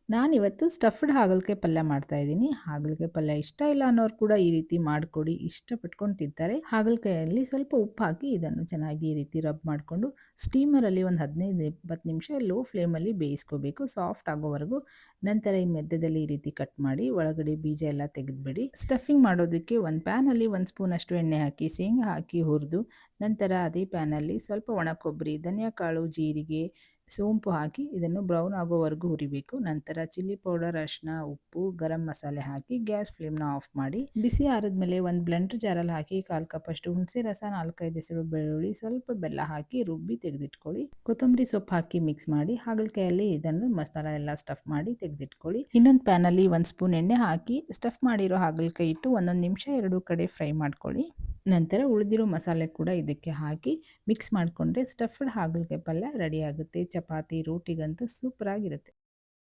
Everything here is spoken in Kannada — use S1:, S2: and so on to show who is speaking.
S1: ನಾನಿವತ್ತು ಸ್ಟಫ್ಡ್ ಹಾಗಲಕಾಯಿ ಪಲ್ಯ ಮಾಡ್ತಾ ಇದ್ದೀನಿ. ಹಾಗಲಕಾಯಿ ಪಲ್ಯ ಇಷ್ಟ ಇಲ್ಲ ಅನ್ನೋರು ಕೂಡ ಈ ರೀತಿ ಮಾಡಿಕೊಡಿ, ಇಷ್ಟಪಟ್ಕೊಂಡು ತಿಂತಾರೆ. ಹಾಗಲಕಾಯಲ್ಲಿ ಸ್ವಲ್ಪ ಉಪ್ಪು ಹಾಕಿ ಇದನ್ನು ಚೆನ್ನಾಗಿ ಈ ರೀತಿ ರಬ್ ಮಾಡಿಕೊಂಡು ಸ್ಟೀಮರಲ್ಲಿ ಒಂದು 15-20 ನಿಮಿಷ ಲೋ ಫ್ಲೇಮಲ್ಲಿ ಬೇಯಿಸ್ಕೋಬೇಕು ಸಾಫ್ಟ್ ಆಗೋವರೆಗೂ. ನಂತರ ಈ ಮಧ್ಯದಲ್ಲಿ ಈ ರೀತಿ ಕಟ್ ಮಾಡಿ ಒಳಗಡೆ ಬೀಜ ಎಲ್ಲ ತೆಗೆದುಬಿಡಿ. ಸ್ಟಫಿಂಗ್ ಮಾಡೋದಕ್ಕೆ ಒಂದು ಪ್ಯಾನಲ್ಲಿ 1 ಸ್ಪೂನಷ್ಟು ಎಣ್ಣೆ ಹಾಕಿ ಶೇಂಗಾ ಹಾಕಿ ಹುರಿದು ನಂತರ ಅದೇ ಪ್ಯಾನಲ್ಲಿ ಸ್ವಲ್ಪ ಒಣ ಕೊಬ್ಬರಿ, ಧನಿಯಾಕಾಳು, ಜೀರಿಗೆ, ಸೋಂಪು ಹಾಕಿ ಇದನ್ನು ಬ್ರೌನ್ ಆಗೋವರೆಗೂ ಹುರಿಬೇಕು. ನಂತರ ಚಿಲ್ಲಿ ಪೌಡರ್, ಅರಿಶಿನ, ಉಪ್ಪು, ಗರಂ ಮಸಾಲೆ ಹಾಕಿ ಗ್ಯಾಸ್ ಫ್ಲೇಮ್ನ ಆಫ್ ಮಾಡಿ ಬಿಸಿ ಆರಿದ್ಮೇಲೆ ಒಂದು ಬ್ಲೆಂಡರ್ ಜಾರಲ್ಲಿ ಹಾಕಿ 1/4 ಕಪ್ಪಷ್ಟು ಹುಣಸೆ ರಸ, 4-5 ಎಸಳು ಬೆಳ್ಳುಳ್ಳಿ, ಸ್ವಲ್ಪ ಬೆಲ್ಲ ಹಾಕಿ ರುಬ್ಬಿ ತೆಗೆದಿಟ್ಕೊಳ್ಳಿ. ಕೊತ್ತಂಬರಿ ಸೊಪ್ಪು ಹಾಕಿ ಮಿಕ್ಸ್ ಮಾಡಿ ಹಾಗಲಕಾಯಲ್ಲಿ ಇದನ್ನು ಮಸಾಲ ಎಲ್ಲ ಸ್ಟಫ್ ಮಾಡಿ ತೆಗೆದಿಟ್ಕೊಳ್ಳಿ. ಇನ್ನೊಂದು ಪ್ಯಾನಲ್ಲಿ 1 ಸ್ಪೂನ್ ಎಣ್ಣೆ ಹಾಕಿ ಸ್ಟಫ್ ಮಾಡಿರೋ ಹಾಗಲಕಾಯಿ ಇಟ್ಟು 1 ನಿಮಿಷ ಎರಡೂ ಕಡೆ ಫ್ರೈ ಮಾಡ್ಕೊಳ್ಳಿ. ನಂತರ ಉಳಿದಿರೋ ಮಸಾಲೆ ಕೂಡ ಇದಕ್ಕೆ ಹಾಕಿ ಮಿಕ್ಸ್ ಮಾಡಿಕೊಂಡ್ರೆ ಸ್ಟಫ್ಡ್ ಹಾಗಲಕಾಯಿ ಪಲ್ಯ ರೆಡಿ ಆಗುತ್ತೆ. ಚಪಾತಿ, ರೋಟಿಗಂತೂ ಸೂಪರಾಗಿರುತ್ತೆ.